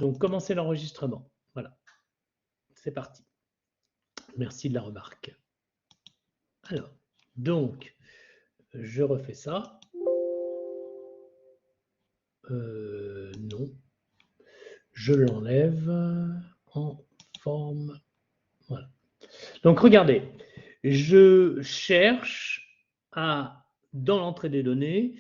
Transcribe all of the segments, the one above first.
Donc, commencer l'enregistrement. Voilà, c'est parti. Merci de la remarque. Alors, donc, je refais ça. Non. Je l'enlève en forme. Voilà. Donc, regardez, je cherche à, dans l'entrée des données,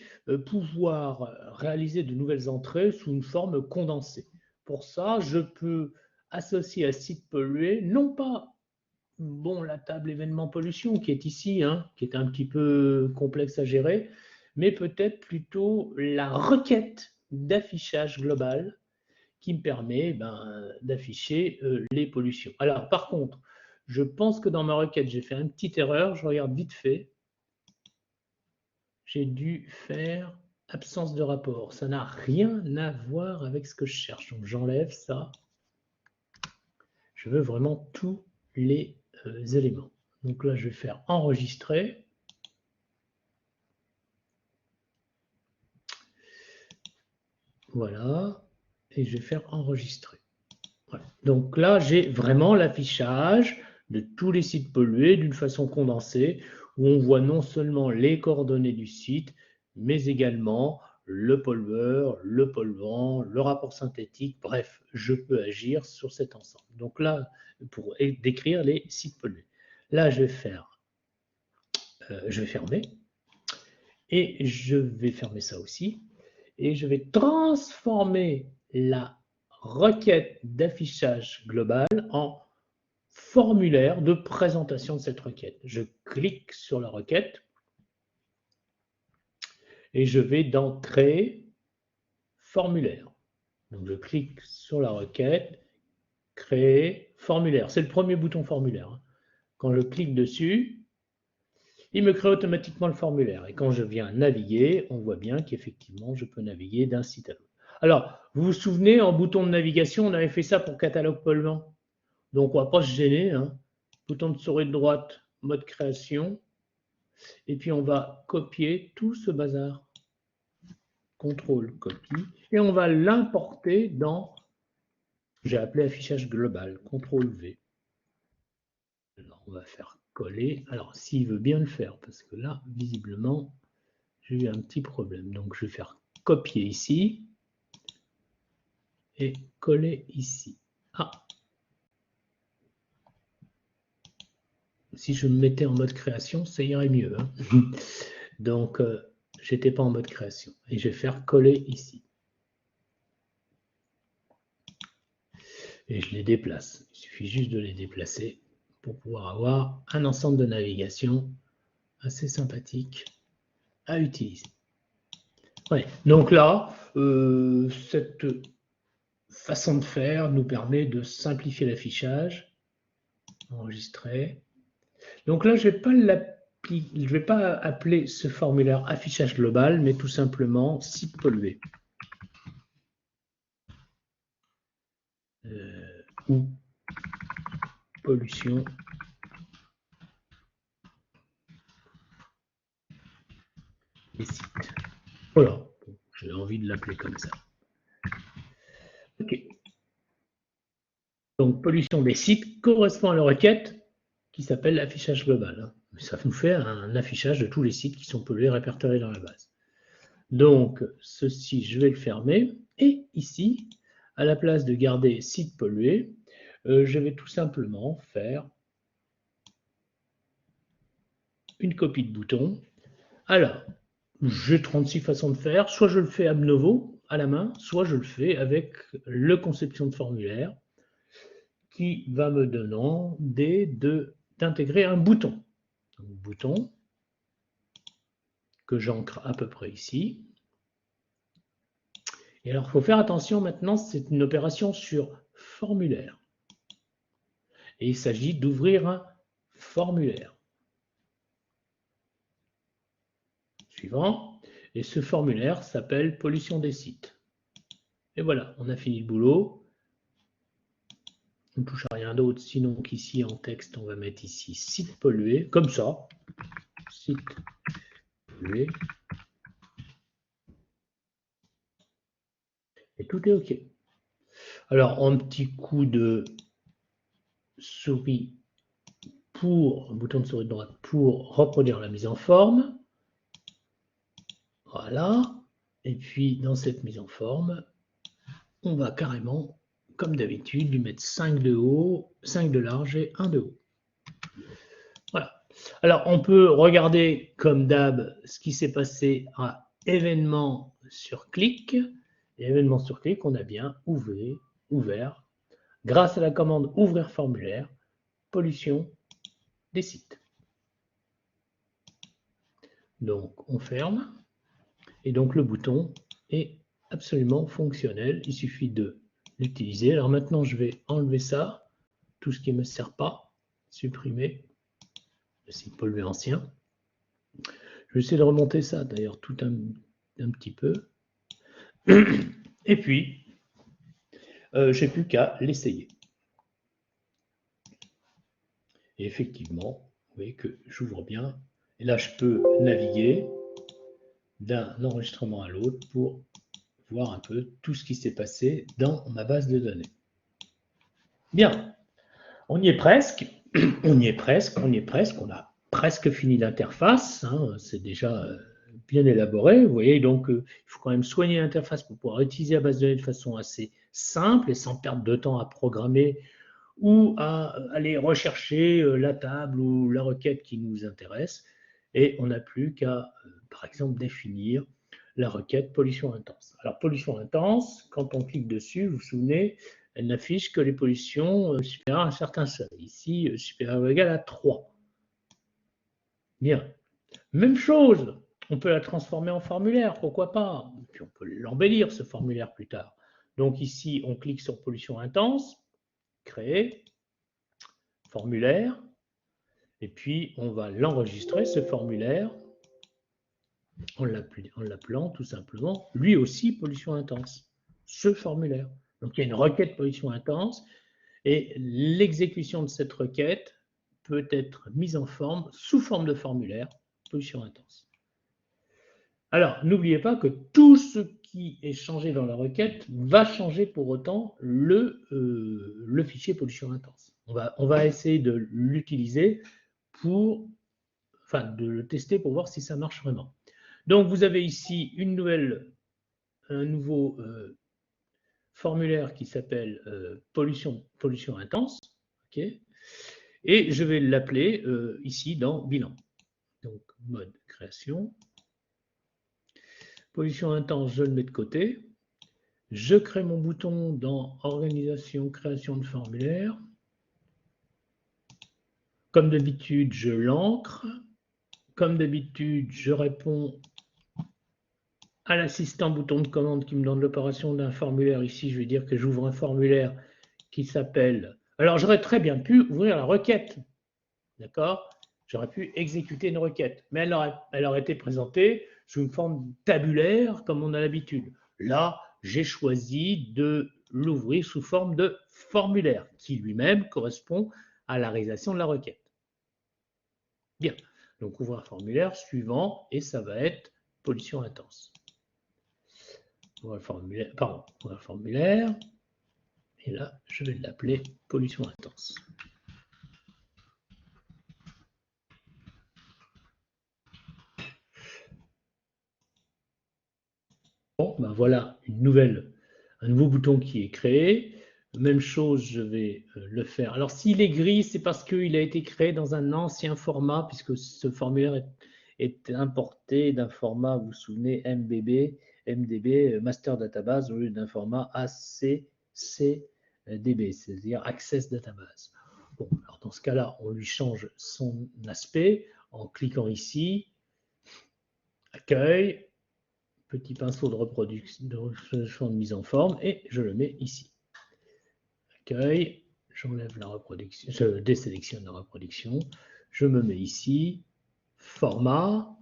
pouvoir réaliser de nouvelles entrées sous une forme condensée. Pour ça, je peux associer à site pollué, non pas la table événement pollution qui est ici, qui est un petit peu complexe à gérer, mais peut-être plutôt la requête d'affichage global qui me permet d'afficher les pollutions. Alors, par contre, je pense que dans ma requête, j'ai fait une petite erreur. Je regarde vite fait. J'ai dû faire absence de rapport. Ça n'a rien à voir avec ce que je cherche. Donc, j'enlève ça. Je veux vraiment tous les éléments. Donc là, je vais faire enregistrer. Voilà. Et je vais faire enregistrer. Voilà. Donc là, j'ai vraiment l'affichage de tous les sites pollués d'une façon condensée, où on voit non seulement les coordonnées du site, mais également le pollueur, le polluant, le rapport synthétique. Bref, je peux agir sur cet ensemble. Donc là, pour décrire les sites pollués. Là, je vais fermer. Et je vais fermer ça aussi. Et je vais transformer la requête d'affichage global en formulaire de présentation de cette requête. Je clique sur la requête et je vais dans Créer formulaire. Donc je clique sur la requête, Créer formulaire. C'est le premier bouton formulaire. Quand je clique dessus, il me crée automatiquement le formulaire. Et quand je viens naviguer, on voit bien qu'effectivement, je peux naviguer d'un site à l'autre. Alors, vous vous souvenez, en bouton de navigation, on avait fait ça pour catalogue polluant. Donc, on ne va pas se gêner. Bouton de souris de droite, mode création. Et puis, on va copier tout ce bazar. CTRL, copie. Et on va l'importer dans, j'ai appelé affichage global. CTRL V. Alors, on va faire coller. Alors, s'il veut bien le faire, parce que là, visiblement, j'ai eu un petit problème. Donc, je vais faire copier ici et coller ici. Ah, si je me mettais en mode création, ça irait mieux. Donc, je n'étais pas en mode création. Et je vais faire coller ici. Et je les déplace. Il suffit juste de les déplacer pour pouvoir avoir un ensemble de navigation assez sympathique à utiliser. Ouais. Donc là, cette façon de faire nous permet de simplifier l'affichage. Enregistrer. Donc là, je ne vais pas appeler ce formulaire affichage global, mais tout simplement site pollué. Ou pollution des sites. Voilà, j'ai envie de l'appeler comme ça. OK. Donc, pollution des sites correspond à la requête qui s'appelle l'affichage global. Ça nous fait un affichage de tous les sites qui sont pollués répertoriés dans la base. Donc, ceci, je vais le fermer. Et ici, à la place de garder site pollué, je vais tout simplement faire une copie de bouton. Alors, j'ai 36 façons de faire. Soit je le fais ab novo, à la main, soit je le fais avec le conception de formulaire qui va me demander d'intégrer un bouton. Donc, bouton que j'ancre à peu près ici. Et alors, il faut faire attention maintenant, c'est une opération sur formulaire. Et il s'agit d'ouvrir un formulaire. Suivant. Et ce formulaire s'appelle pollution des sites. Et voilà, on a fini le boulot. On ne touche à rien d'autre, sinon qu'ici en texte, on va mettre ici site pollué, comme ça. Site pollué. Et tout est OK. Alors, un petit coup de souris un bouton de souris droite pour reproduire la mise en forme. Voilà. Et puis, dans cette mise en forme, on va carrément, comme d'habitude, lui mettre 5 de haut, 5 de large et 1 de haut. Voilà. Alors, on peut regarder, comme d'hab, ce qui s'est passé à événement sur clic. Et événement sur clic, on a bien ouvert, grâce à la commande ouvrir formulaire, pollution des sites. Donc, on ferme. Et donc, le bouton est absolument fonctionnel. Il suffit de l'utiliser. Alors maintenant, je vais enlever ça, tout ce qui ne me sert pas, supprimer le site pollué ancien. Je vais essayer de remonter ça, d'ailleurs, tout un petit peu. Et puis, j'ai plus qu'à l'essayer. Et effectivement, vous voyez que j'ouvre bien. Et là, je peux naviguer d'un enregistrement à l'autre pour voir un peu tout ce qui s'est passé dans ma base de données. Bien, on y est presque, on a presque fini l'interface, hein, c'est déjà bien élaboré. Vous voyez, donc il faut quand même soigner l'interface pour pouvoir utiliser la base de données de façon assez simple et sans perdre de temps à programmer ou à aller rechercher la table ou la requête qui nous intéresse. Et on n'a plus qu'à, par exemple, définir la requête pollution intense. Alors, pollution intense, quand on clique dessus, vous vous souvenez, elle n'affiche que les pollutions supérieures à un certain seuil. Ici, supérieure ou égale à 3. Bien. Même chose, on peut la transformer en formulaire, pourquoi pas. Puis on peut l'embellir, ce formulaire, plus tard. Donc ici, on clique sur pollution intense, créer, formulaire, et puis on va l'enregistrer, ce formulaire, en l'appelant tout simplement, lui aussi, pollution intense, ce formulaire. Donc il y a une requête pollution intense, et l'exécution de cette requête peut être mise en forme, sous forme de formulaire, pollution intense. Alors, n'oubliez pas que tout ce qui est changé dans la requête va changer pour autant le fichier pollution intense. On va essayer de l'utiliser de le tester pour voir si ça marche vraiment. Donc, vous avez ici un nouveau formulaire qui s'appelle pollution intense. Okay, et je vais l'appeler ici dans bilan. Donc, mode création. Pollution intense, je le mets de côté. Je crée mon bouton dans organisation, création de formulaire. Comme d'habitude, je l'ancre. Comme d'habitude, je réponds à l'assistant bouton de commande qui me donne l'opération d'un formulaire. Ici, je vais dire que j'ouvre un formulaire qui s'appelle... Alors, j'aurais très bien pu ouvrir la requête. D'accord? J'aurais pu exécuter une requête, mais elle aurait été présentée sous une forme tabulaire, comme on a l'habitude. Là, j'ai choisi de l'ouvrir sous forme de formulaire, qui lui-même correspond à la réalisation de la requête. Bien, donc ouvrir un formulaire suivant, et ça va être pollution intense. Ouvrir un formulaire, et là, je vais l'appeler pollution intense. Bon, ben voilà un nouveau bouton qui est créé. Même chose, je vais le faire. Alors, s'il est gris, c'est parce qu'il a été créé dans un ancien format, puisque ce formulaire est importé d'un format, vous vous souvenez, MDB, Master Database, au lieu d'un format ACCDB, c'est-à-dire Access Database. Bon, alors dans ce cas-là, on lui change son aspect en cliquant ici, accueil, petit pinceau de reproduction, de mise en forme, et je le mets ici. Accueil, j'enlève la reproduction, je désélectionne la reproduction, je me mets ici, format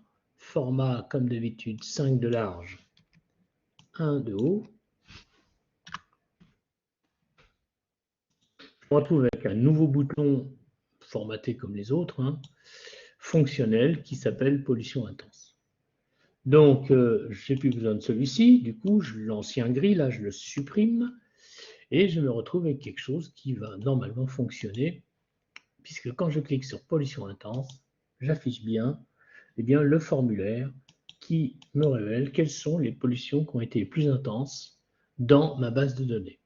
comme d'habitude 5 de large, 1 de haut. Je me retrouve avec un nouveau bouton formaté comme les autres, hein, fonctionnel, qui s'appelle pollution intense. Donc, je n'ai plus besoin de celui-ci, du coup, l'ancien gris, là, je le supprime. Et je me retrouve avec quelque chose qui va normalement fonctionner, puisque quand je clique sur pollution intense, j'affiche bien, eh bien le formulaire qui me révèle quelles sont les pollutions qui ont été les plus intenses dans ma base de données.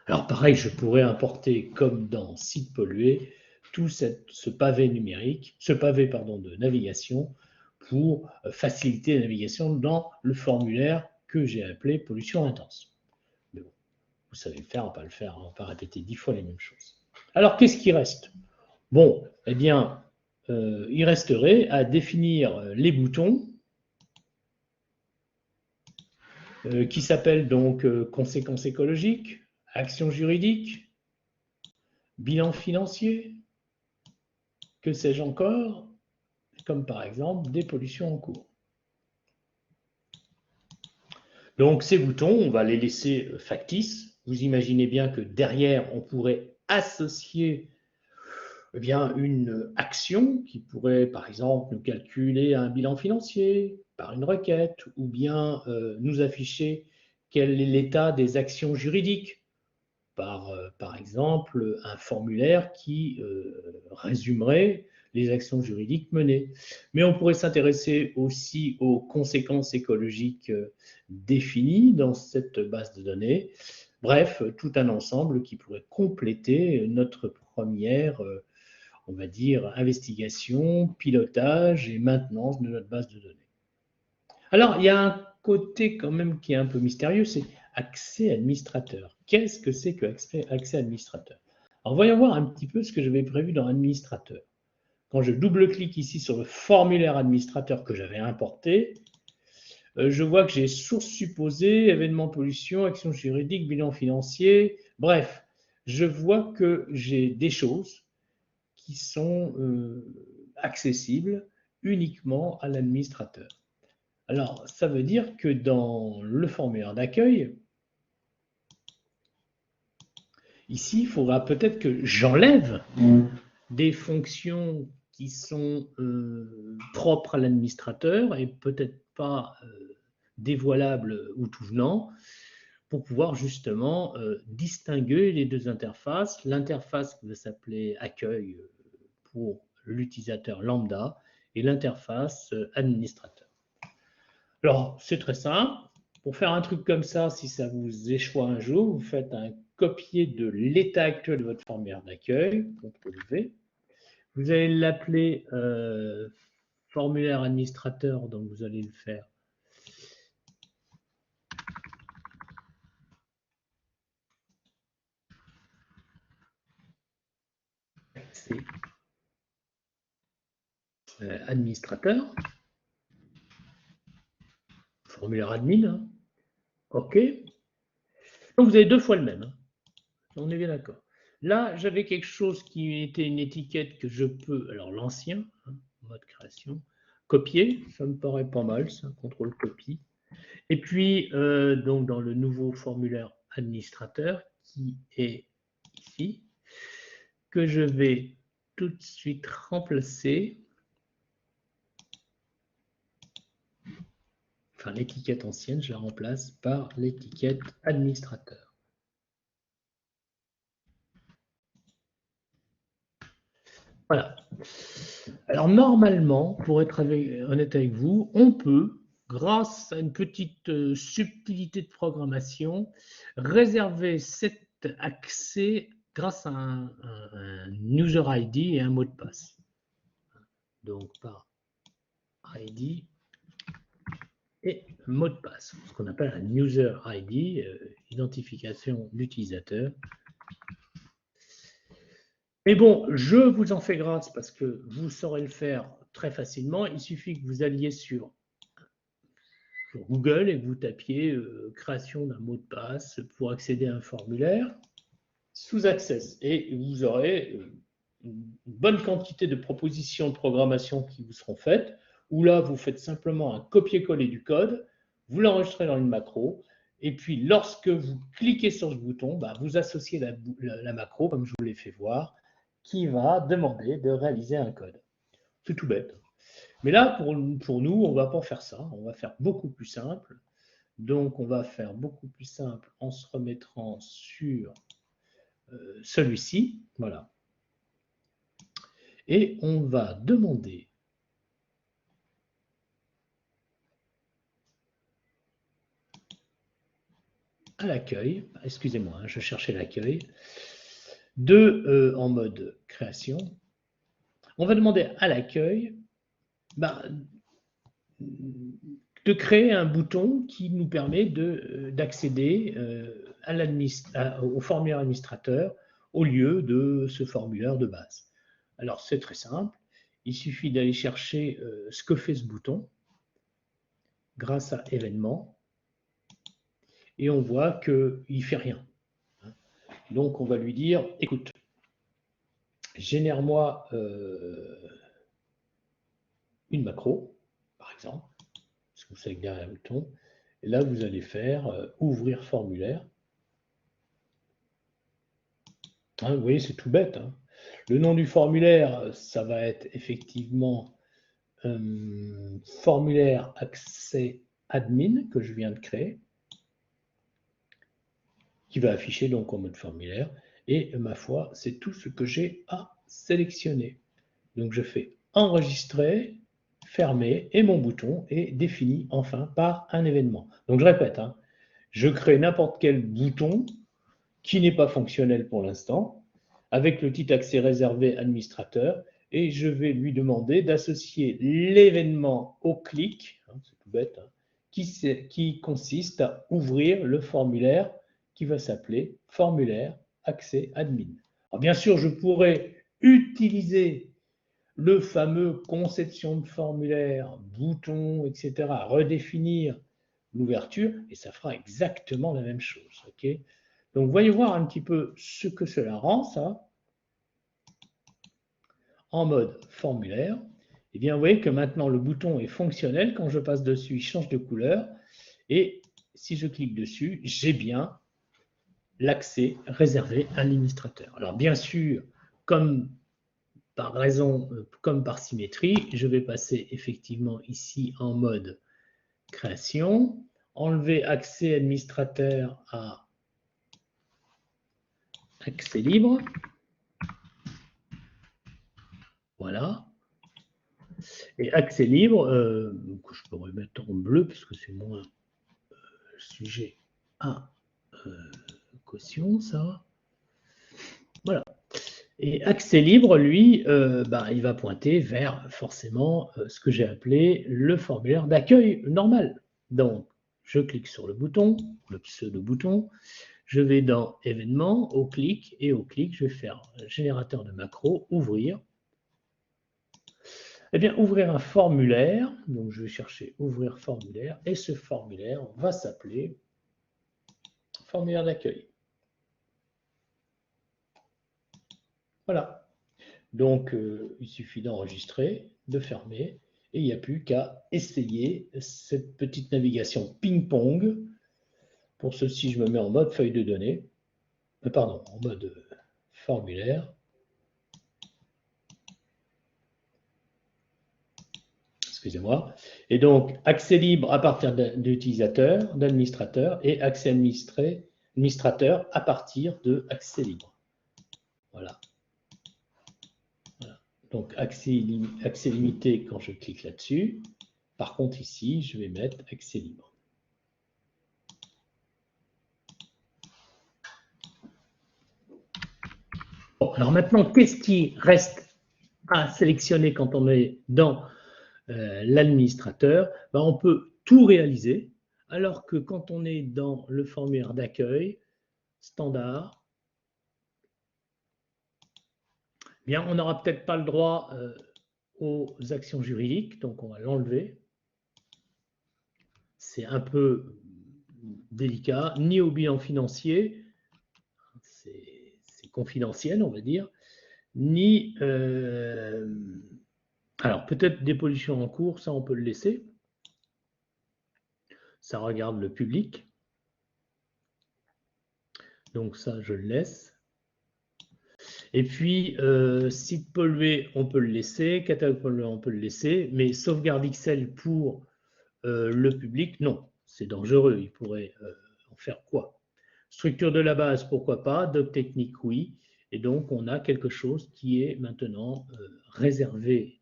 Alors pareil, je pourrais importer, comme dans Site pollué, tout ce pavé numérique, ce pavé de navigation pour faciliter la navigation dans le formulaire que j'ai appelé pollution intense. Mais bon, vous savez le faire, on ne va pas le faire, on ne va pas répéter 10 fois les mêmes choses. Alors qu'est-ce qui reste? Bon, eh bien, il resterait à définir les boutons qui s'appellent donc conséquences écologiques, actions juridiques, bilan financier, que sais-je encore, comme par exemple des pollutions en cours. Donc ces boutons, on va les laisser factices. Vous imaginez bien que derrière, on pourrait associer eh bien, une action qui pourrait, par exemple, nous calculer un bilan financier par une requête, ou bien nous afficher quel est l'état des actions juridiques par exemple, un formulaire qui résumerait les actions juridiques menées. Mais on pourrait s'intéresser aussi aux conséquences écologiques définies dans cette base de données. Bref, tout un ensemble qui pourrait compléter notre première, on va dire, investigation, pilotage et maintenance de notre base de données. Alors, il y a un côté quand même qui est un peu mystérieux, c'est accès administrateur. Qu'est-ce que c'est que accès administrateur? Alors, voyons voir un petit peu ce que j'avais prévu dans administrateur. Quand je double-clique ici sur le formulaire administrateur que j'avais importé, je vois que j'ai source supposée, événement pollution, action juridique, bilan financier. Bref, je vois que j'ai des choses qui sont accessibles uniquement à l'administrateur. Alors, ça veut dire que dans le formulaire d'accueil, ici, il faudra peut-être que j'enlève des fonctions qui sont propres à l'administrateur et peut-être pas dévoilables ou tout venant, pour pouvoir justement distinguer les deux interfaces. L'interface qui va s'appeler accueil pour l'utilisateur lambda et l'interface administrateur. Alors, c'est très simple. Pour faire un truc comme ça, si ça vous échoue un jour, vous faites un copier de l'état actuel de votre formulaire d'accueil, CTRL-V. Vous allez l'appeler formulaire administrateur, donc vous allez le faire. C'est administrateur, formulaire admin, hein. OK. Donc vous avez deux fois le même, hein. On est bien d'accord. Là, j'avais quelque chose qui était une étiquette que je peux, alors l'ancien, hein, mode création, copier, ça me paraît pas mal, ça, contrôle copie. Et puis, donc dans le nouveau formulaire administrateur qui est ici, que je vais tout de suite remplacer, enfin l'étiquette ancienne, je la remplace par l'étiquette administrateur. Voilà. Alors normalement, pour être honnête avec vous, on peut, grâce à une petite subtilité de programmation, réserver cet accès grâce à un user ID et un mot de passe. Donc par ID et mot de passe, ce qu'on appelle un user ID, identification d'utilisateur. Mais bon, je vous en fais grâce parce que vous saurez le faire très facilement. Il suffit que vous alliez sur Google et que vous tapiez création d'un mot de passe pour accéder à un formulaire sous Access. Et vous aurez une bonne quantité de propositions de programmation qui vous seront faites, où là, vous faites simplement un copier-coller du code, vous l'enregistrez dans une macro, et puis lorsque vous cliquez sur ce bouton, bah, vous associez la macro, comme je vous l'ai fait voir, qui va demander de réaliser un code. C'est tout bête. Mais là, pour nous, on ne va pas faire ça. On va faire beaucoup plus simple. Donc, on va faire beaucoup plus simple en se remettant sur celui-ci. Voilà. Et on va demander à l'accueil, excusez-moi, je cherchais l'accueil, en mode création, on va demander à l'accueil de créer un bouton qui nous permet d'accéder au formulaire administrateur au lieu de ce formulaire de base. Alors c'est très simple, il suffit d'aller chercher ce que fait ce bouton grâce à événements et on voit qu'il ne fait rien. Donc on va lui dire, écoute, génère-moi une macro, par exemple, parce que vous savez que derrière le bouton, et là vous allez faire ouvrir formulaire. Hein, vous voyez, c'est tout bête. Hein. Le nom du formulaire, ça va être effectivement formulaire accès admin que je viens de créer, qui va afficher donc en mode formulaire. Et ma foi, c'est tout ce que j'ai à sélectionner. Donc je fais enregistrer, fermer, et mon bouton est défini enfin par un événement. Donc je répète, hein, je crée n'importe quel bouton qui n'est pas fonctionnel pour l'instant, avec le titre accès réservé administrateur, et je vais lui demander d'associer l'événement au clic, hein, c'est tout bête, hein, qui consiste à ouvrir le formulaire qui va s'appeler formulaire accès admin. Alors bien sûr, je pourrais utiliser le fameux conception de formulaire, bouton, etc., redéfinir l'ouverture, et ça fera exactement la même chose. Okay, donc, voyez voir un petit peu ce que cela rend, ça, en mode formulaire. Et bien, vous voyez que maintenant, le bouton est fonctionnel. Quand je passe dessus, il change de couleur. Et si je clique dessus, j'ai bien l'accès réservé à l'administrateur. Alors, bien sûr, comme par symétrie, je vais passer effectivement ici en mode création, enlever accès administrateur à accès libre. Voilà. Et accès libre, que je pourrais mettre en bleu parce que c'est moins sujet à caution, ça. Voilà. Et accès libre, lui, il va pointer vers forcément ce que j'ai appelé le formulaire d'accueil normal. Donc, je clique sur le bouton, le pseudo-bouton, je vais dans événements, au clic, et au clic, je vais faire générateur de macro, ouvrir. Eh bien, ouvrir un formulaire, donc je vais chercher ouvrir formulaire, et ce formulaire va s'appeler formulaire d'accueil. Voilà. Donc, il suffit d'enregistrer, de fermer, et il n'y a plus qu'à essayer cette petite navigation ping-pong. Pour ceci, je me mets en mode feuille de données, en mode formulaire. Excusez-moi. Et donc, accès libre à partir d'utilisateur, d'administrateur, et accès administrateur à partir de accès libre. Voilà. Voilà. Donc, accès limité quand je clique là-dessus. Par contre, ici, je vais mettre accès libre. Bon, alors maintenant, qu'est-ce qui reste à sélectionner quand on est dans l'administrateur? On peut tout réaliser, alors que quand on est dans le formulaire d'accueil, standard, bien, on n'aura peut-être pas le droit aux actions juridiques, donc on va l'enlever. C'est un peu délicat, ni au bilan financier, c'est confidentiel, on va dire, ni... alors, peut-être des pollutions en cours, ça on peut le laisser. Ça regarde le public. Donc ça, je le laisse. Et puis, site pollué, on peut le laisser. Catalogue pollué, on peut le laisser. Mais sauvegarde Excel pour le public, non. c'est dangereux, il pourrait en faire quoi? Structure de la base, pourquoi pas? Doc technique, oui. Et donc, on a quelque chose qui est maintenant réservé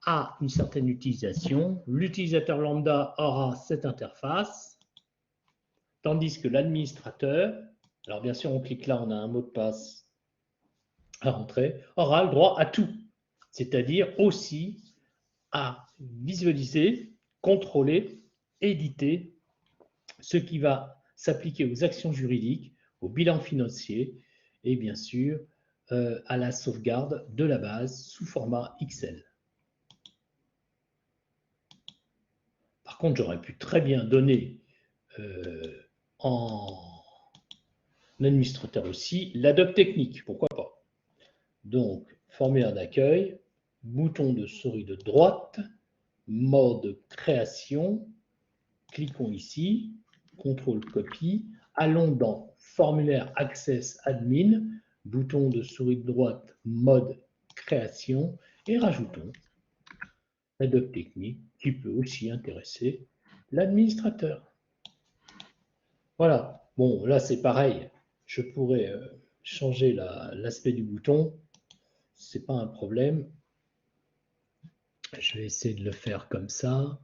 à une certaine utilisation. L'utilisateur lambda aura cette interface, tandis que l'administrateur, alors bien sûr, on clique là, on a un mot de passe à rentrer, aura le droit à tout, c'est-à-dire aussi à visualiser, contrôler, éditer ce qui va s'appliquer aux actions juridiques, au bilan financier et bien sûr à la sauvegarde de la base sous format Excel. Par contre, j'aurais pu très bien donner en administrateur aussi la doc technique, pourquoi pas. Donc, formulaire d'accueil, bouton de souris de droite, mode création, cliquons ici, contrôle copie, allons dans formulaire access admin, bouton de souris de droite, mode création et rajoutons la doc technique qui peut aussi intéresser l'administrateur. Voilà, bon là c'est pareil, je pourrais changer l'aspect du bouton, c'est pas un problème. Je vais essayer de le faire comme ça.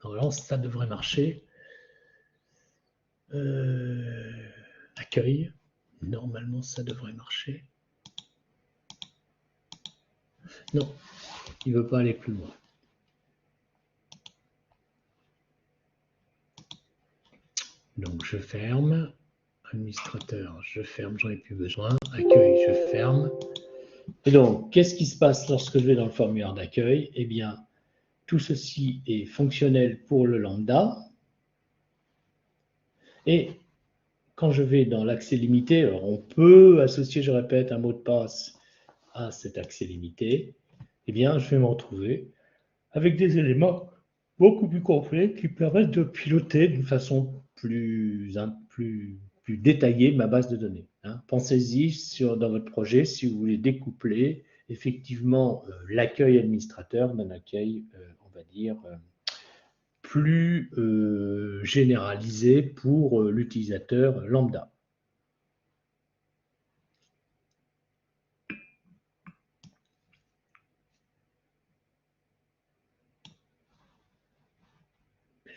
Normalement, ça devrait marcher. Accueil. Normalement, ça devrait marcher. Non, il ne veut pas aller plus loin. Donc, je ferme. Administrateur, je ferme, j'en ai plus besoin. Accueil, je ferme. Et donc, qu'est-ce qui se passe lorsque je vais dans le formulaire d'accueil? Eh bien, tout ceci est fonctionnel pour le lambda. Et quand je vais dans l'accès limité, alors on peut associer, je répète, un mot de passe à cet accès limité, eh bien, je vais me retrouver avec des éléments beaucoup plus complets qui permettent de piloter d'une façon plus détaillée ma base de données. Hein. Pensez-y dans votre projet si vous voulez découpler effectivement l'accueil administrateur d'un accueil, on va dire, plus généralisé pour l'utilisateur lambda.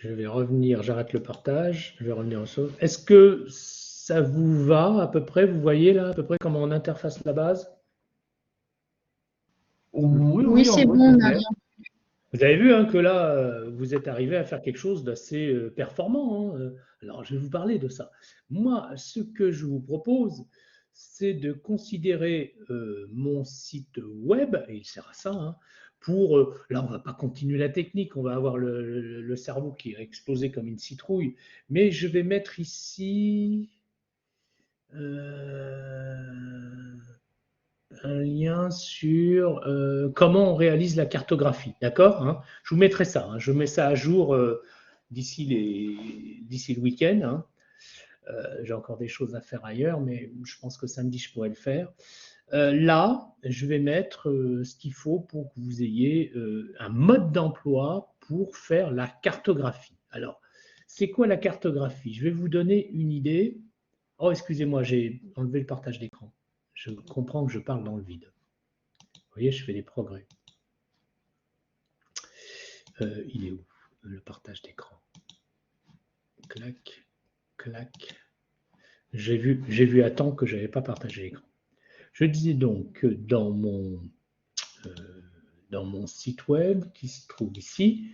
Je vais revenir, j'arrête le partage, je vais revenir au sauve. Est-ce que ça vous va à peu près? Vous voyez là à peu près comment on interface la base? Oui, c'est bon, on a rien. Vous avez vu hein, que là, vous êtes arrivé à faire quelque chose d'assez performant. Hein. Alors, je vais vous parler de ça. Moi, ce que je vous propose, c'est de considérer mon site web, et il sert à ça, hein, pour, là, on ne va pas continuer la technique, on va avoir le cerveau qui va exploser comme une citrouille, mais je vais mettre ici un lien sur comment on réalise la cartographie, d'accord hein. Je vous mettrai ça, hein, je mets ça à jour d'ici le week-end. Hein. J'ai encore des choses à faire ailleurs, mais je pense que samedi, je pourrais le faire. Là, je vais mettre ce qu'il faut pour que vous ayez un mode d'emploi pour faire la cartographie. Alors, c'est quoi la cartographie? Je vais vous donner une idée. Oh, excusez-moi, j'ai enlevé le partage d'écran. Je comprends que je parle dans le vide. Vous voyez, je fais des progrès. Il est où le partage d'écran? Clac, clac. J'ai vu à temps que je n'avais pas partagé l'écran. Je disais donc que dans mon site web qui se trouve ici,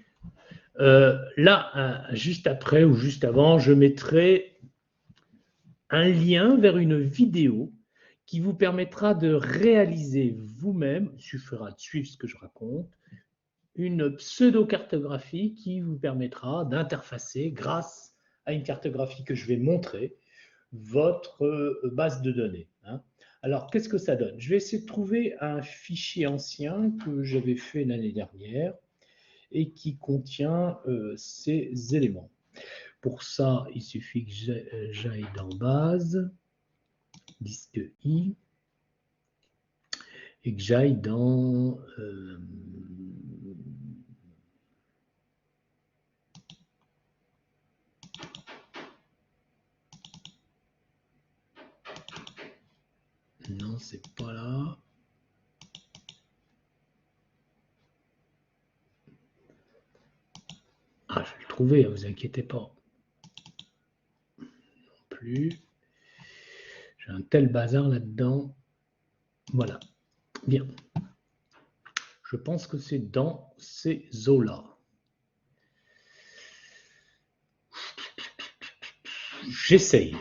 là, juste après ou juste avant, je mettrai un lien vers une vidéo qui vous permettra de réaliser vous-même, il suffira de suivre ce que je raconte, une pseudo-cartographie qui vous permettra d'interfacer, grâce à une cartographie que je vais montrer, votre base de données. Hein. Alors, qu'est-ce que ça donne? Je vais essayer de trouver un fichier ancien que j'avais fait l'année dernière et qui contient ces éléments. Pour ça, il suffit que j'aille dans base, disque I, et que j'aille dans Non, c'est pas là. Ah, je vais le trouver, ne vous inquiétez pas. Non plus. J'ai un tel bazar là-dedans. Voilà. Bien. Je pense que c'est dans ces eaux-là. J'essaye.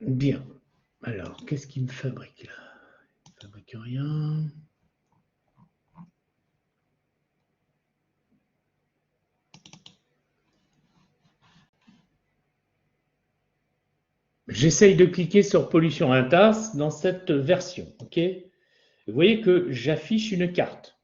Bien. Alors, qu'est-ce qu'il me fabrique là? Il ne fabrique rien. J'essaye de cliquer sur pollution intense dans cette version. Ok. Vous voyez que j'affiche une carte.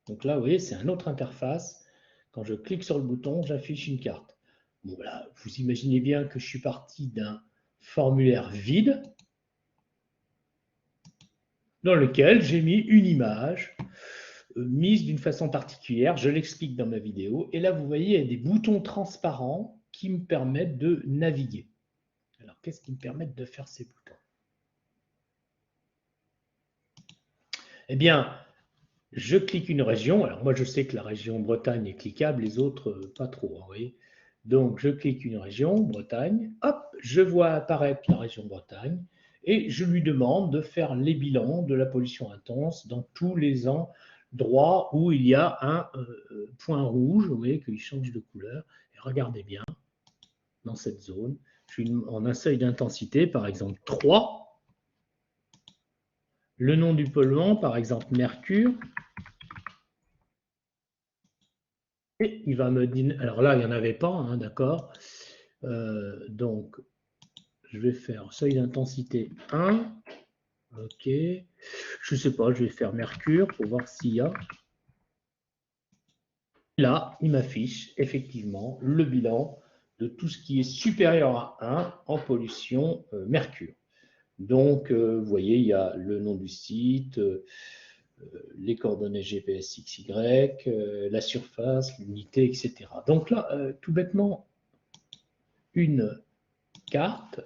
Donc là, vous voyez, c'est une autre interface. Quand je clique sur le bouton, j'affiche une carte. Bon, voilà, vous imaginez bien que je suis parti d'un formulaire vide dans lequel j'ai mis une image mise d'une façon particulière. Je l'explique dans ma vidéo. Et là, vous voyez, il y a des boutons transparents qui me permettent de naviguer. Alors, qu'est-ce qui me permet de faire ces boutons? Eh bien, je clique une région. Alors, moi, je sais que la région Bretagne est cliquable, les autres, pas trop. Vous voyez. Donc, je clique une région, Bretagne. Hop, je vois apparaître la région Bretagne. Et je lui demande de faire les bilans de la pollution intense dans tous les endroits où il y a un point rouge. Vous voyez qu'il change de couleur. Et regardez bien, dans cette zone, je suis en un seuil d'intensité, par exemple 3. Le nom du polluant, par exemple mercure. Et il va me dire, alors là, il n'y en avait pas, hein, d'accord. Donc, je vais faire seuil d'intensité 1. Ok. Je ne sais pas, je vais faire mercure pour voir s'il y a. Là, il m'affiche effectivement le bilan de tout ce qui est supérieur à 1 en pollution mercure. Donc, vous voyez, il y a le nom du site, les coordonnées GPS XY, la surface, l'unité, etc. Donc là, tout bêtement, une carte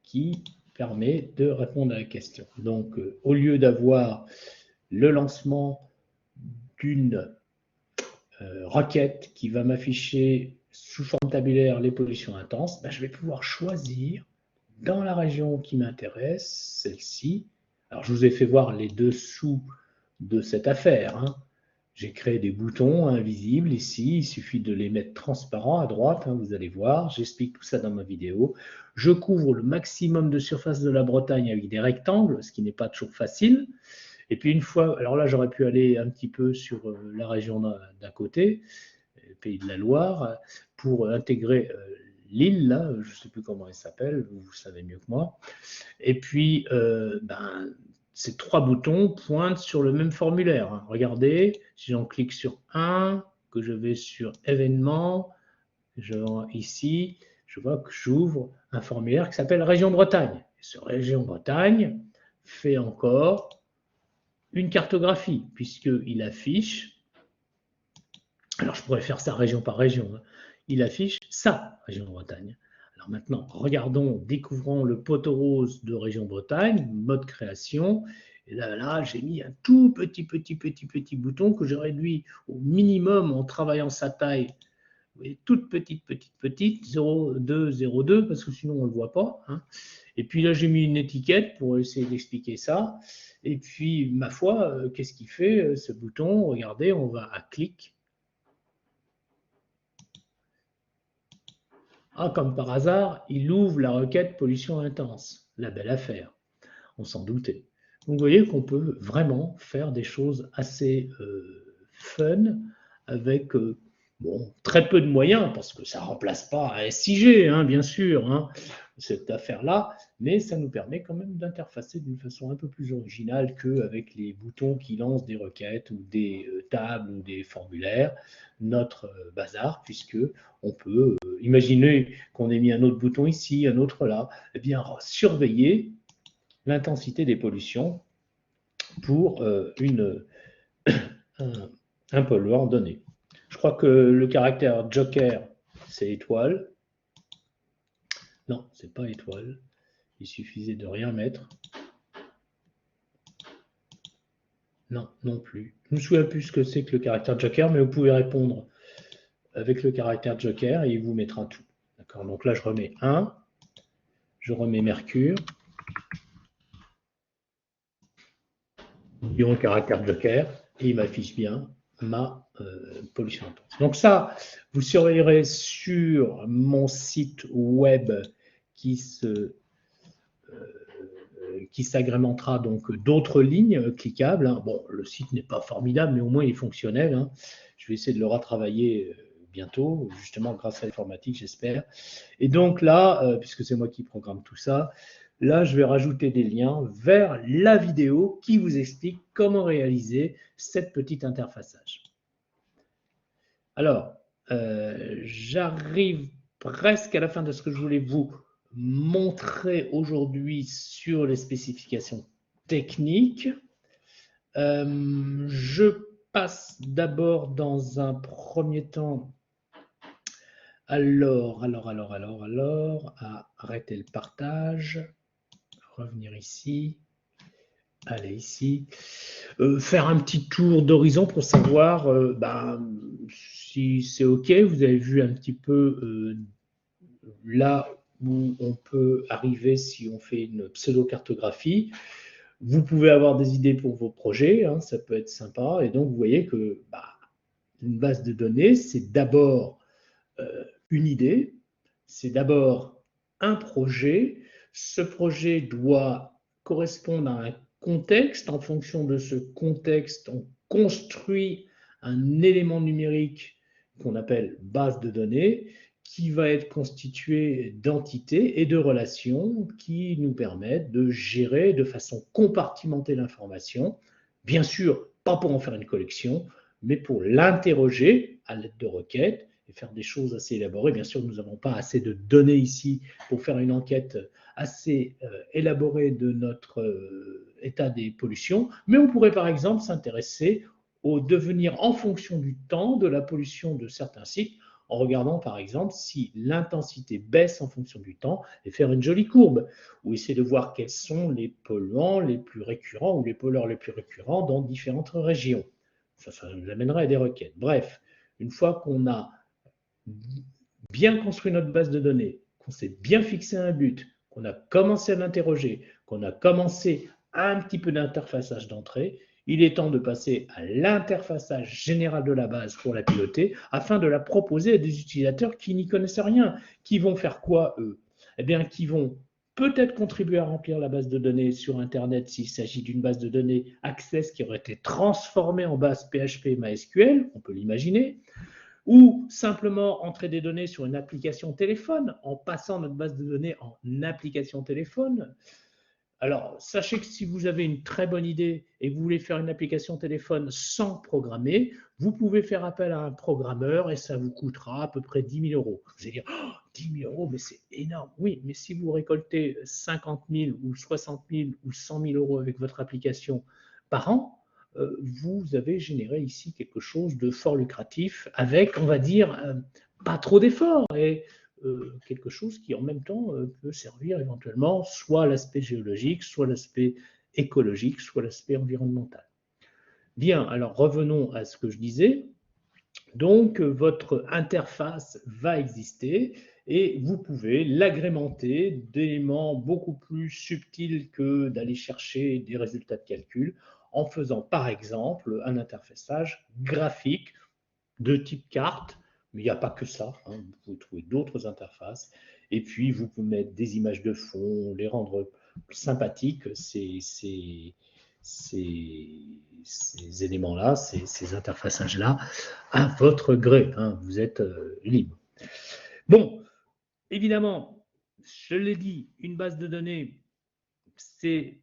qui permet de répondre à la question. Donc, au lieu d'avoir le lancement d'une requête qui va m'afficher sous forme tabulaire les pollutions intenses, ben, je vais pouvoir choisir dans la région qui m'intéresse, celle-ci. Alors, je vous ai fait voir les dessous de cette affaire. Hein. J'ai créé des boutons invisibles ici, il suffit de les mettre transparents à droite, hein, vous allez voir, j'explique tout ça dans ma vidéo. Je couvre le maximum de surface de la Bretagne avec des rectangles, ce qui n'est pas toujours facile. Et puis une fois, alors là j'aurais pu aller un petit peu sur la région d'à côté, le pays de la Loire, pour intégrer l'île, là, je ne sais plus comment elle s'appelle, vous savez mieux que moi. Et puis, ces 3 boutons pointent sur le même formulaire. Hein. Regardez, si j'en clique sur un, que je vais sur événements, je vais ici, je vois que j'ouvre un formulaire qui s'appelle Région Bretagne. Et ce Région Bretagne fait encore une cartographie, puisqu'il affiche, alors je pourrais faire ça région par région, hein, il affiche sa Région Bretagne. Alors maintenant, regardons, découvrons le poteau rose de Région Bretagne, mode création. Et là j'ai mis un tout petit bouton que j'ai réduit au minimum en travaillant sa taille. Vous voyez, toute petite, 0,2, 0,2, parce que sinon on ne le voit pas. Hein. Et puis là, j'ai mis une étiquette pour essayer d'expliquer ça. Et puis, ma foi, qu'est-ce qu'il fait, ce bouton? Regardez, on va à clic. Ah, comme par hasard, il ouvre la requête pollution intense. La belle affaire, on s'en doutait. Donc, vous voyez qu'on peut vraiment faire des choses assez fun avec très peu de moyens, parce que ça ne remplace pas un SIG, hein, bien sûr, hein, cette affaire-là, mais ça nous permet quand même d'interfacer d'une façon un peu plus originale qu'avec les boutons qui lancent des requêtes ou des tables ou des formulaires, notre bazar, puisque on peut imaginer qu'on ait mis un autre bouton ici, un autre là, eh bien surveiller l'intensité des pollutions pour un polluant donné. Je crois que le caractère joker c'est étoile. Non, c'est pas étoile. Il suffisait de rien mettre. Non, non plus. Je ne me souviens plus ce que c'est que le caractère joker, mais vous pouvez répondre avec le caractère joker et il vous mettra tout. D'accord. Donc là, je remets 1. Je remets Mercure. Ion caractère joker et il m'affiche bien ma pollution intense. Donc ça, vous surveillerez sur mon site web qui s'agrémentera donc d'autres lignes cliquables. Bon, le site n'est pas formidable, mais au moins il est fonctionnel. Hein. Je vais essayer de le retravailler bientôt, justement grâce à l'informatique, j'espère. Et donc là, puisque c'est moi qui programme tout ça, là, je vais rajouter des liens vers la vidéo qui vous explique comment réaliser cette petite interfaçage. Alors, j'arrive presque à la fin de ce que je voulais vous montrer aujourd'hui sur les spécifications techniques. Je passe d'abord dans un premier temps alors, à arrêter le partage, revenir ici, aller ici, faire un petit tour d'horizon pour savoir si c'est OK. Vous avez vu un petit peu là où on peut arriver si on fait une pseudo-cartographie. Vous pouvez avoir des idées pour vos projets, hein, ça peut être sympa. Et donc, vous voyez que une base de données, c'est d'abord une idée, c'est d'abord un projet. Ce projet doit correspondre à un contexte. En fonction de ce contexte, on construit un élément numérique qu'on appelle base de données, qui va être constitué d'entités et de relations qui nous permettent de gérer de façon compartimentée l'information. Bien sûr, pas pour en faire une collection, mais pour l'interroger à l'aide de requêtes et faire des choses assez élaborées. Bien sûr, nous n'avons pas assez de données ici pour faire une enquête assez élaborée de notre état des pollutions, mais on pourrait par exemple s'intéresser au devenir en fonction du temps de la pollution de certains sites, en regardant par exemple si l'intensité baisse en fonction du temps et faire une jolie courbe, ou essayer de voir quels sont les polluants les plus récurrents ou les pollueurs les plus récurrents dans différentes régions. Ça nous amènerait à des requêtes. Bref, une fois qu'on a bien construit notre base de données, qu'on s'est bien fixé un but, qu'on a commencé à l'interroger, qu'on a commencé un petit peu d'interfaçage d'entrée, il est temps de passer à l'interfaçage général de la base pour la piloter, afin de la proposer à des utilisateurs qui n'y connaissent rien. Qui vont faire quoi, eux? Eh bien, qui vont peut-être contribuer à remplir la base de données sur Internet s'il s'agit d'une base de données Access qui aurait été transformée en base PHP MySQL, on peut l'imaginer, ou simplement entrer des données sur une application téléphone en passant notre base de données en application téléphone. Alors, sachez que si vous avez une très bonne idée et que vous voulez faire une application téléphone sans programmer, vous pouvez faire appel à un programmeur et ça vous coûtera à peu près 10 000 euros. Vous allez dire, oh, 10 000 euros, mais c'est énorme. Oui, mais si vous récoltez 50 000 ou 60 000 ou 100 000 euros avec votre application par an, vous avez généré ici quelque chose de fort lucratif avec, on va dire, pas trop d'efforts et quelque chose qui en même temps peut servir éventuellement soit l'aspect géologique, soit l'aspect écologique, soit l'aspect environnemental. Bien, alors revenons à ce que je disais. Donc, votre interface va exister et vous pouvez l'agrémenter d'éléments beaucoup plus subtils que d'aller chercher des résultats de calcul en faisant par exemple un interfaçage graphique de type carte, mais il n'y a pas que ça, hein. Vous pouvez trouver d'autres interfaces et puis vous pouvez mettre des images de fond, les rendre sympathiques, ces éléments-là, ces interfaçages-là, à votre gré, hein. Vous êtes libre. Bon, évidemment, je l'ai dit, une base de données, c'est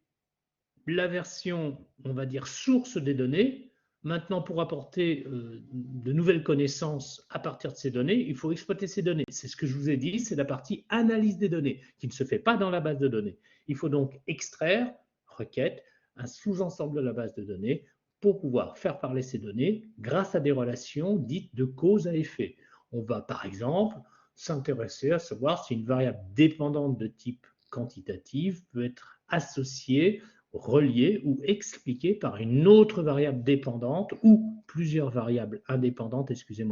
la version, on va dire, source des données. Maintenant, pour apporter de nouvelles connaissances à partir de ces données, il faut exploiter ces données. C'est ce que je vous ai dit, c'est la partie analyse des données qui ne se fait pas dans la base de données. Il faut donc extraire, requête, un sous-ensemble de la base de données pour pouvoir faire parler ces données grâce à des relations dites de cause à effet. On va par exemple s'intéresser à savoir si une variable dépendante de type quantitative peut être associée, reliée ou expliquée par une autre variable dépendante ou plusieurs variables indépendantes,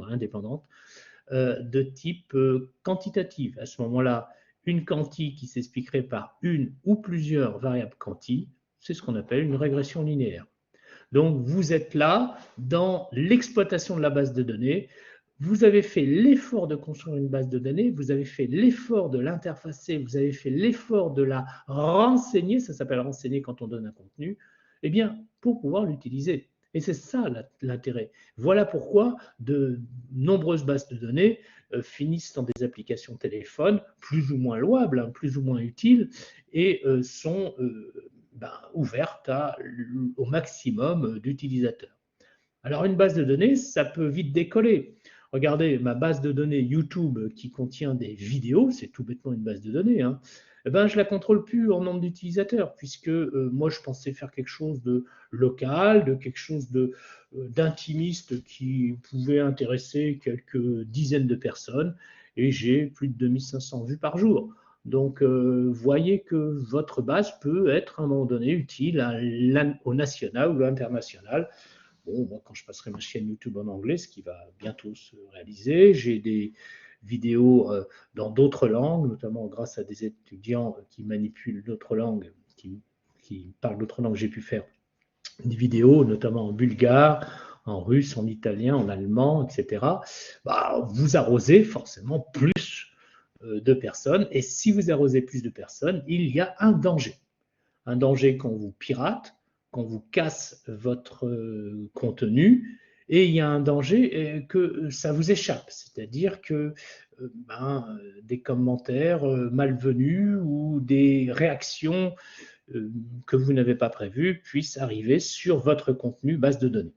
indépendantes, de type quantitative. À ce moment-là, une quanti qui s'expliquerait par une ou plusieurs variables quanti, c'est ce qu'on appelle une régression linéaire. Donc, vous êtes là dans l'exploitation de la base de données. Vous avez fait l'effort de construire une base de données, vous avez fait l'effort de l'interfacer, vous avez fait l'effort de la renseigner, ça s'appelle renseigner quand on donne un contenu, eh bien, pour pouvoir l'utiliser. Et c'est ça l'intérêt. Voilà pourquoi de nombreuses bases de données finissent dans des applications téléphone plus ou moins louables, hein, plus ou moins utiles, et sont ouvertes au maximum d'utilisateurs. Alors une base de données, ça peut vite décoller. Regardez, ma base de données YouTube qui contient des vidéos, c'est tout bêtement une base de données, hein, je ne la contrôle plus en nombre d'utilisateurs, puisque moi je pensais faire quelque chose de local, de quelque chose d'intimiste qui pouvait intéresser quelques dizaines de personnes, et j'ai plus de 2500 vues par jour. Donc, voyez que votre base peut être à un moment donné utile au national ou à l'international. Bon, moi, quand je passerai ma chaîne YouTube en anglais, ce qui va bientôt se réaliser, j'ai des vidéos dans d'autres langues, notamment grâce à des étudiants qui manipulent d'autres langues, qui parlent d'autres langues. J'ai pu faire des vidéos, notamment en bulgare, en russe, en italien, en allemand, etc. Vous arrosez forcément plus de personnes. Et si vous arrosez plus de personnes, il y a un danger. Un danger quand vous pirate, quand vous casse votre contenu, et il y a un danger que ça vous échappe, c'est-à-dire que des commentaires malvenus ou des réactions que vous n'avez pas prévues puissent arriver sur votre contenu base de données.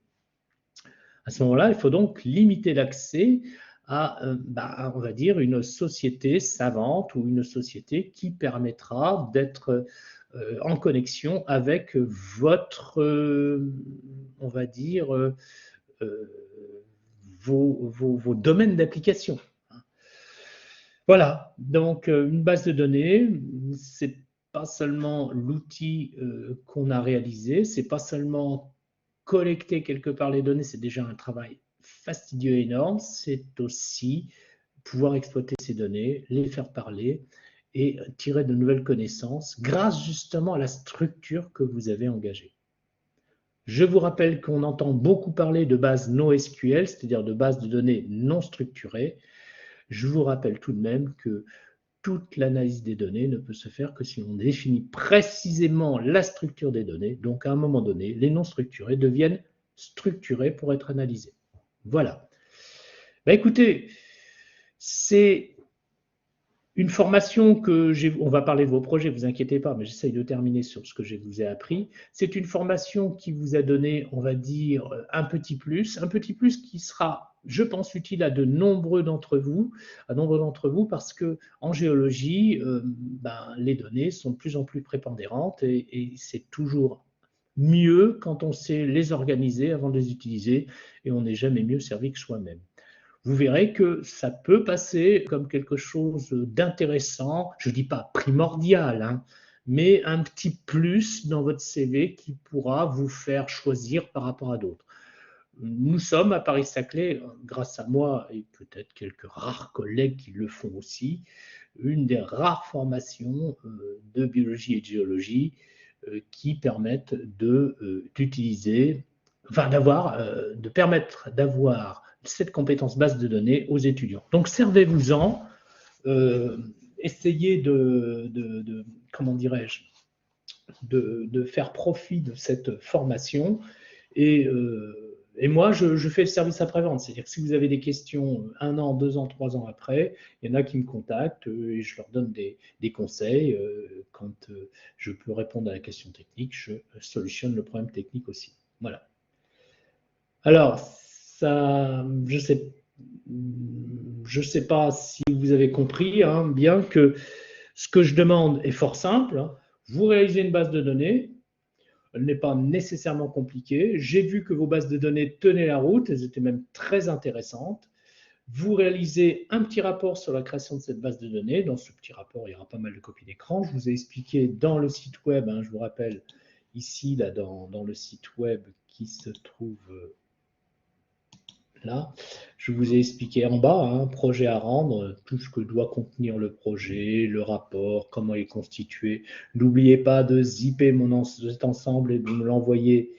À ce moment-là, il faut donc limiter l'accès à, on va dire, une société savante ou une société qui permettra d'être en connexion avec votre, on va dire, vos domaines d'application. Voilà, donc une base de données, c'est pas seulement l'outil qu'on a réalisé, c'est pas seulement collecter quelque part les données, c'est déjà un travail fastidieux et énorme, c'est aussi pouvoir exploiter ces données, les faire parler et tirer de nouvelles connaissances grâce justement à la structure que vous avez engagée. Je vous rappelle qu'on entend beaucoup parler de bases NoSQL, c'est-à-dire de bases de données non structurées. Je vous rappelle tout de même que toute l'analyse des données ne peut se faire que si on définit précisément la structure des données. Donc, à un moment donné, les non structurés deviennent structurés pour être analysés. Voilà. Écoutez, c'est une formation que on va parler de vos projets, ne vous inquiétez pas, mais j'essaye de terminer sur ce que je vous ai appris. C'est une formation qui vous a donné, on va dire, un petit plus qui sera, je pense, utile à de nombreux d'entre vous, parce que en géologie, les données sont de plus en plus prépondérantes et c'est toujours mieux quand on sait les organiser avant de les utiliser et on n'est jamais mieux servi que soi-même. Vous verrez que ça peut passer comme quelque chose d'intéressant, je ne dis pas primordial, hein, mais un petit plus dans votre CV qui pourra vous faire choisir par rapport à d'autres. Nous sommes à Paris-Saclay, grâce à moi et peut-être quelques rares collègues qui le font aussi, une des rares formations de biologie et de géologie qui permettent d'utiliser, de permettre d'avoir cette compétence base de données aux étudiants. Donc servez-vous-en, essayez comment dirais-je, de faire profit de cette formation et moi, je fais le service après-vente. C'est-à-dire que si vous avez des questions 1 an, 2 ans, 3 ans après, il y en a qui me contactent et je leur donne des conseils. Quand je peux répondre à la question technique, je solutionne le problème technique aussi. Voilà. Alors, ça, je sais pas si vous avez compris, hein, bien que ce que je demande est fort simple. Hein. Vous réalisez une base de données, elle n'est pas nécessairement compliquée. J'ai vu que vos bases de données tenaient la route, elles étaient même très intéressantes. Vous réalisez un petit rapport sur la création de cette base de données. Dans ce petit rapport, il y aura pas mal de copies d'écran. Je vous ai expliqué dans le site web, je vous rappelle, ici, là, dans le site web qui se trouve là, je vous ai expliqué en bas, projet à rendre, tout ce que doit contenir le projet, le rapport, comment il est constitué. N'oubliez pas de zipper cet ensemble et de me l'envoyer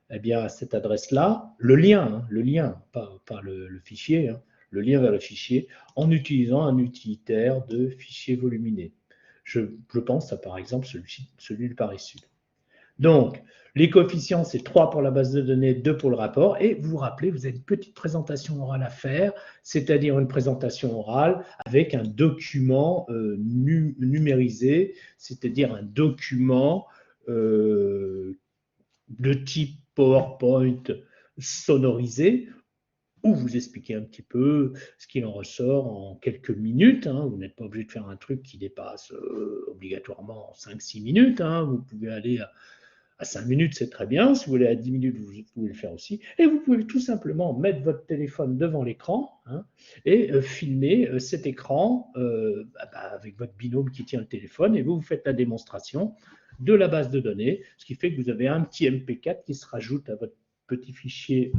à cette adresse-là. Le lien, pas le fichier, le lien vers le fichier, en utilisant un utilitaire de fichier voluminé. Je pense à par exemple celui de Paris Sud. Donc, les coefficients, c'est 3 pour la base de données, 2 pour le rapport. Et vous vous rappelez, vous avez une petite présentation orale à faire, c'est-à-dire une présentation orale avec un document numérisé, c'est-à-dire un document de type PowerPoint sonorisé, où vous expliquez un petit peu ce qu'il en ressort en quelques minutes. Vous n'êtes pas obligé de faire un truc qui dépasse obligatoirement 5-6 minutes. Vous pouvez aller à 5 minutes, c'est très bien. Si vous voulez à 10 minutes, vous pouvez le faire aussi. Et vous pouvez tout simplement mettre votre téléphone devant l'écran et filmer cet écran avec votre binôme qui tient le téléphone et vous faites la démonstration de la base de données, ce qui fait que vous avez un petit MP4 qui se rajoute à votre petit fichier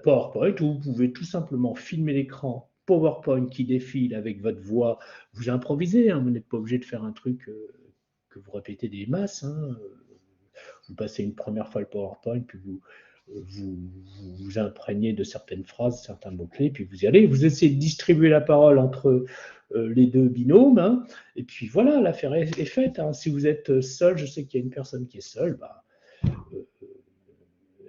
PowerPoint où vous pouvez tout simplement filmer l'écran PowerPoint qui défile avec votre voix. Vous improvisez, vous n'êtes pas obligé de faire un truc que vous répétez des masses. Vous passez une première fois le PowerPoint, puis vous imprégnez de certaines phrases, certains mots-clés, puis vous y allez. Vous essayez de distribuer la parole entre les deux binômes, et puis voilà, l'affaire est faite. Si vous êtes seul, je sais qu'il y a une personne qui est seule,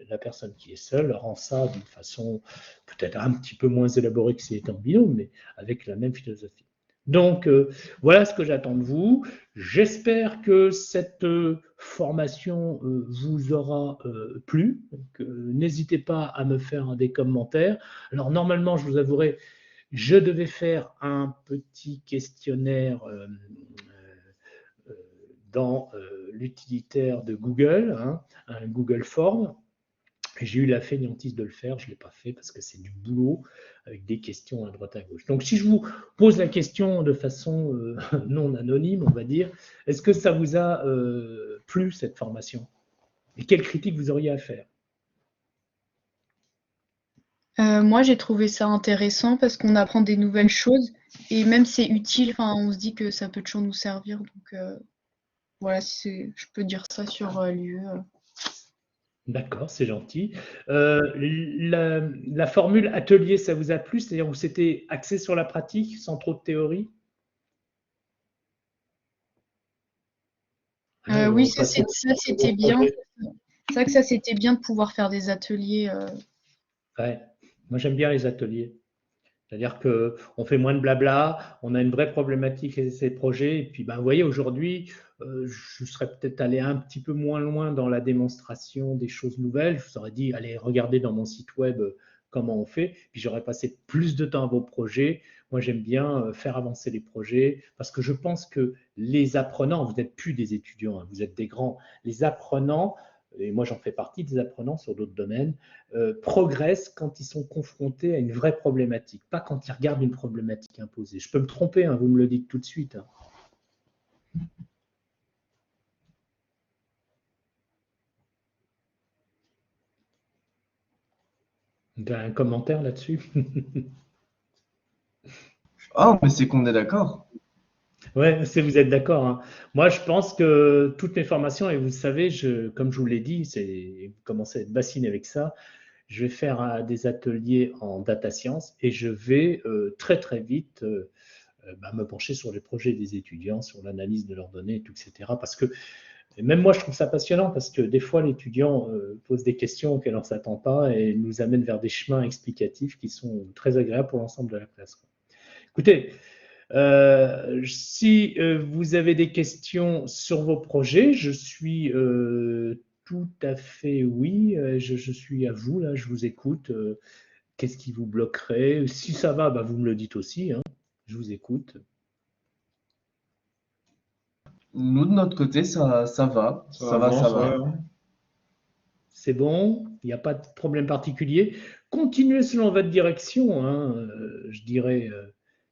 la personne qui est seule rend ça d'une façon peut-être un petit peu moins élaborée que si elle était en binôme, mais avec la même philosophie. Donc, voilà ce que j'attends de vous. J'espère que cette formation vous aura plu. N'hésitez pas à me faire des commentaires. Alors, normalement, je vous avouerai, je devais faire un petit questionnaire dans l'utilitaire de Google, un Google Form. J'ai eu la fainéantise de le faire, je ne l'ai pas fait parce que c'est du boulot avec des questions à droite à gauche. Donc si je vous pose la question de façon non anonyme, on va dire, est-ce que ça vous a plu cette formation? Et quelles critiques vous auriez à faire? Moi, j'ai trouvé ça intéressant parce qu'on apprend des nouvelles choses et même c'est utile, on se dit que ça peut toujours nous servir. Donc voilà, je peux dire ça sur l'UE. D'accord, c'est gentil. La formule atelier, ça vous a plu? C'est-à-dire où c'était axé sur la pratique, sans trop de théorie? Oui, ça c'était bien. C'est vrai que ça c'était bien de pouvoir faire des ateliers. Ouais, moi j'aime bien les ateliers. C'est-à-dire qu'on fait moins de blabla, on a une vraie problématique et ces projets. Et puis, vous voyez, aujourd'hui, je serais peut-être allé un petit peu moins loin dans la démonstration des choses nouvelles. Je vous aurais dit, allez, regardez dans mon site web comment on fait. Puis, j'aurais passé plus de temps à vos projets. Moi, j'aime bien faire avancer les projets parce que je pense que les apprenants, vous n'êtes plus des étudiants, vous êtes des grands. Les apprenants, et moi j'en fais partie des apprenants sur d'autres domaines, progressent quand ils sont confrontés à une vraie problématique, pas quand ils regardent une problématique imposée. Je peux me tromper, vous me le dites tout de suite. Tu as un commentaire là-dessus? Ah, mais c'est qu'on est d'accord. Ouais, vous êtes d'accord. Moi, je pense que toutes mes formations, et vous savez, comme je vous l'ai dit, vous commencez à être bassiné avec ça, je vais faire des ateliers en data science et je vais très très vite me pencher sur les projets des étudiants, sur l'analyse de leurs données, etc. Parce que même moi, je trouve ça passionnant parce que des fois, l'étudiant pose des questions auxquelles on ne s'attend pas et nous amène vers des chemins explicatifs qui sont très agréables pour l'ensemble de la classe. Écoutez, si vous avez des questions sur vos projets, je suis tout à fait oui, je suis à vous, là, je vous écoute. Qu'est-ce qui vous bloquerait? Si ça va, vous me le dites aussi, je vous écoute. Nous, de notre côté, ça va. Ça va. C'est bon, il n'y a pas de problème particulier. continuez selon votre direction, hein, je dirais,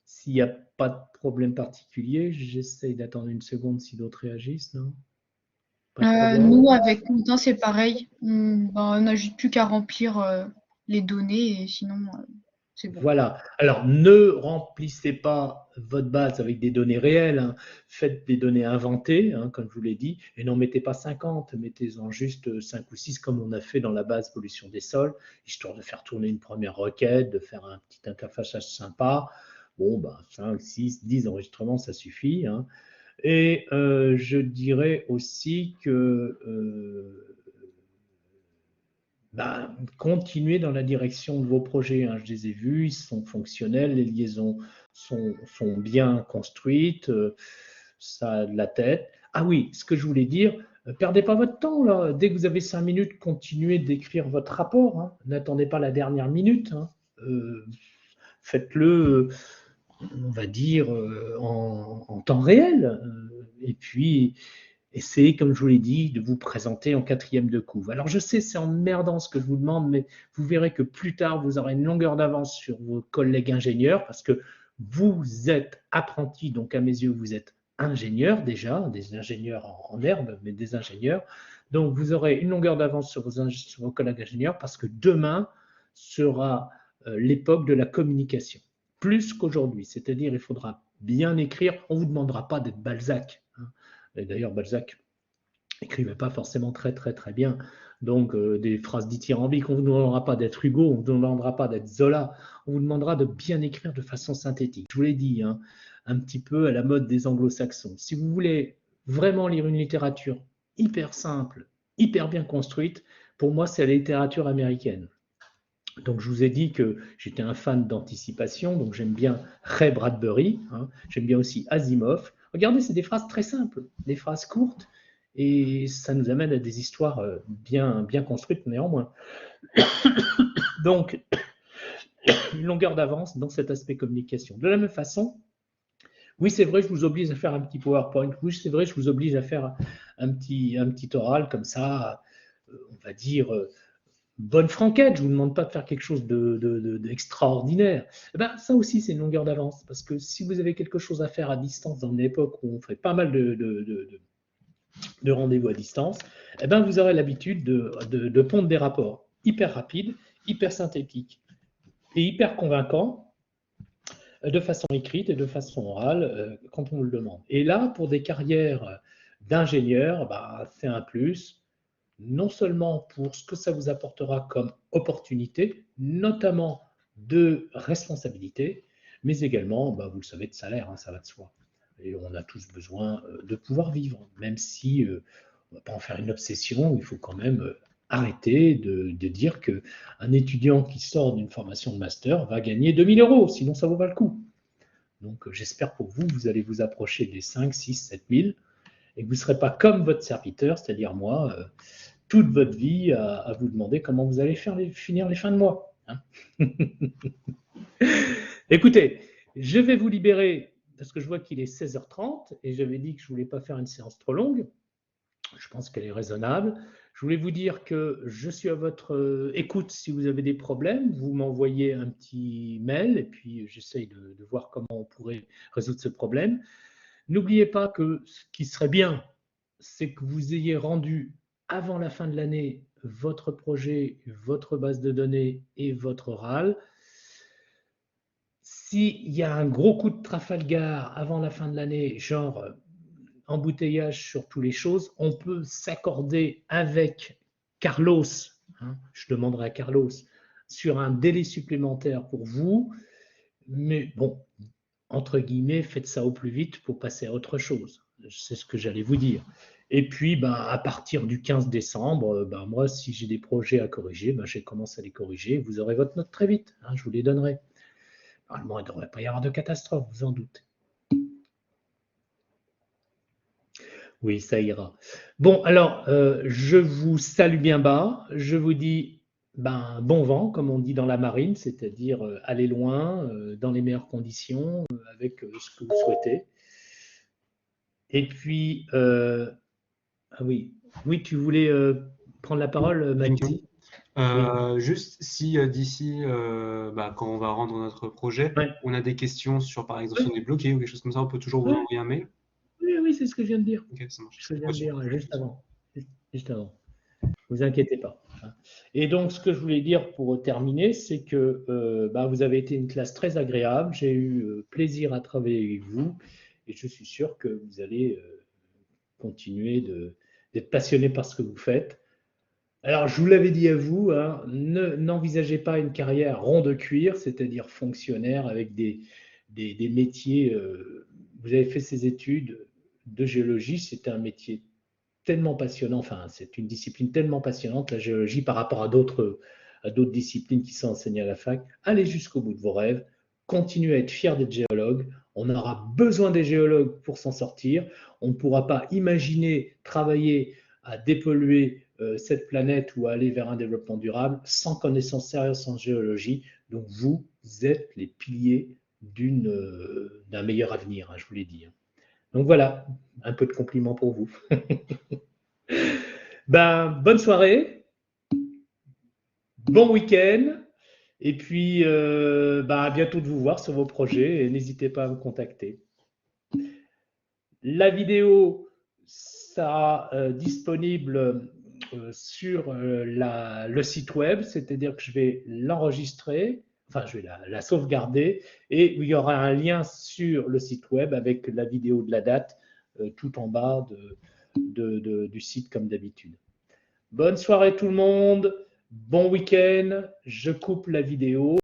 s'il n'y a pas de problème particulier, j'essaye d'attendre une seconde si d'autres réagissent, non? Pas de problème? Nous, avec Quentin, c'est pareil. On n'a juste plus qu'à remplir les données et sinon, c'est bon. Voilà. Alors, ne remplissez pas votre base avec des données réelles, hein. Faites des données inventées, hein, comme je vous l'ai dit, et n'en mettez pas 50, mettez-en juste 5 ou 6 comme on a fait dans la base pollution des sols, histoire de faire tourner une première requête, de faire un petit interfaçage sympa. Bon, ben, 5, 6, 10 enregistrements, ça suffit, hein. Et je dirais aussi que continuez dans la direction de vos projets, hein. Je les ai vus, ils sont fonctionnels, les liaisons sont bien construites, ça a de la tête. Ah oui, ce que je voulais dire, perdez pas votre temps là. Dès que vous avez 5 minutes, continuez d'écrire votre rapport, hein. N'attendez pas la dernière minute, hein. Faites-le, on va dire, en temps réel. Et puis, essayez, comme je vous l'ai dit, de vous présenter en 4e de couve. Alors, je sais, c'est emmerdant ce que je vous demande, mais vous verrez que plus tard, vous aurez une longueur d'avance sur vos collègues ingénieurs parce que vous êtes apprentis, donc à mes yeux, vous êtes ingénieurs déjà, des ingénieurs en herbe, mais des ingénieurs. Donc, vous aurez une longueur d'avance sur vos collègues ingénieurs parce que demain sera l'époque de la communication, plus qu'aujourd'hui. C'est-à-dire, il faudra bien écrire. On ne vous demandera pas d'être Balzac, hein. Et d'ailleurs, Balzac n'écrivait pas forcément très bien. Donc, des phrases dithyrambiques, on ne vous demandera pas d'être Hugo, on ne vous demandera pas d'être Zola, on vous demandera de bien écrire de façon synthétique. Je vous l'ai dit, hein, un petit peu à la mode des anglo-saxons. Si vous voulez vraiment lire une littérature hyper simple, hyper bien construite, pour moi, c'est la littérature américaine. Donc, je vous ai dit que j'étais un fan d'anticipation, donc j'aime bien Ray Bradbury, hein, j'aime bien aussi Asimov. Regardez, c'est des phrases très simples, des phrases courtes, et ça nous amène à des histoires bien construites néanmoins. Donc, une longueur d'avance dans cet aspect communication. De la même façon, oui, c'est vrai, je vous oblige à faire un petit PowerPoint. Oui, c'est vrai, je vous oblige à faire un petit oral comme ça, on va dire, bonne franquette. Je ne vous demande pas de faire quelque chose d'extraordinaire. Eh ben, ça aussi, c'est une longueur d'avance. Parce que si vous avez quelque chose à faire à distance dans une époque où on fait pas mal de rendez-vous à distance, eh ben, vous aurez l'habitude de pondre des rapports hyper rapides, hyper synthétiques et hyper convaincants de façon écrite et de façon orale quand on vous le demande. Et là, pour des carrières d'ingénieur, bah, c'est un plus, non seulement pour ce que ça vous apportera comme opportunité, notamment de responsabilité, mais également, bah, vous le savez, de salaire, hein, ça va de soi. Et on a tous besoin de pouvoir vivre, même si on ne va pas en faire une obsession, il faut quand même arrêter de dire qu'un étudiant qui sort d'une formation de master va gagner 2 000 €, sinon ça ne vaut pas le coup. Donc j'espère pour vous, vous allez vous approcher des 5, 6, 7 000 et que vous ne serez pas comme votre serviteur, c'est-à-dire moi, toute votre vie à vous demander comment vous allez finir les fins de mois, hein. Écoutez, je vais vous libérer parce que je vois qu'il est 16h30 et j'avais dit que je ne voulais pas faire une séance trop longue. Je pense qu'elle est raisonnable. Je voulais vous dire que je suis à votre écoute si vous avez des problèmes. Vous m'envoyez un petit mail et puis j'essaye de voir comment on pourrait résoudre ce problème. N'oubliez pas que ce qui serait bien, c'est que vous ayez rendu avant la fin de l'année votre projet, votre base de données et votre RAL. S'il y a un gros coup de Trafalgar avant la fin de l'année, genre embouteillage sur toutes les choses, on peut s'accorder avec Carlos, hein, je demanderai à Carlos, sur un délai supplémentaire pour vous, mais bon, entre guillemets, faites ça au plus vite pour passer à autre chose. C'est ce que j'allais vous dire. Et puis, ben, à partir du 15 décembre, ben, moi, si j'ai des projets à corriger, ben, je commence à les corriger. Vous aurez votre note très vite, hein, je vous les donnerai. Normalement, il ne devrait pas y avoir de catastrophe, vous en doutez. Oui, ça ira. Bon, alors, je vous salue bien bas. Je vous dis ben, bon vent, comme on dit dans la marine, c'est-à-dire aller loin, dans les meilleures conditions, avec ce que vous souhaitez. Et puis, ah oui, tu voulais prendre la parole, Manu? Juste si d'ici, quand on va rendre notre projet, Ouais. on a des questions sur, par exemple, si Ouais. on est bloqué ou quelque chose comme ça, on peut toujours vous Ouais. envoyer un mail. Oui, c'est ce que je viens de dire. Ok, ça marche. Ce que je viens de dire juste avant. Juste avant. Vous inquiétez pas. Et donc, ce que je voulais dire pour terminer, c'est que vous avez été une classe très agréable. J'ai eu plaisir à travailler avec vous et je suis sûr que vous allez continuer d'être passionné par ce que vous faites. Alors, je vous l'avais dit à vous, hein, n'envisagez pas une carrière rond de cuir, c'est-à-dire fonctionnaire avec des métiers. Vous avez fait ces études de géologie, c'était un métier tellement passionnant, enfin, c'est une discipline tellement passionnante, la géologie, par rapport à d'autres disciplines qui sont enseignées à la fac. Allez jusqu'au bout de vos rêves, continuez à être fiers d'être géologue. On aura besoin des géologues pour s'en sortir. On ne pourra pas imaginer travailler à dépolluer cette planète ou à aller vers un développement durable sans connaissance sérieuse en géologie. Donc vous êtes les piliers d'un meilleur avenir, hein, je vous l'ai dit. Donc voilà, un peu de compliments pour vous. Bonne soirée, bon week-end, et puis à bientôt de vous voir sur vos projets et n'hésitez pas à me contacter. La vidéo sera disponible sur le site web, c'est-à-dire que je vais l'enregistrer, enfin je vais la sauvegarder et il y aura un lien sur le site web avec la vidéo de la date tout en bas du site comme d'habitude. Bonne soirée tout le monde, bon week-end, je coupe la vidéo.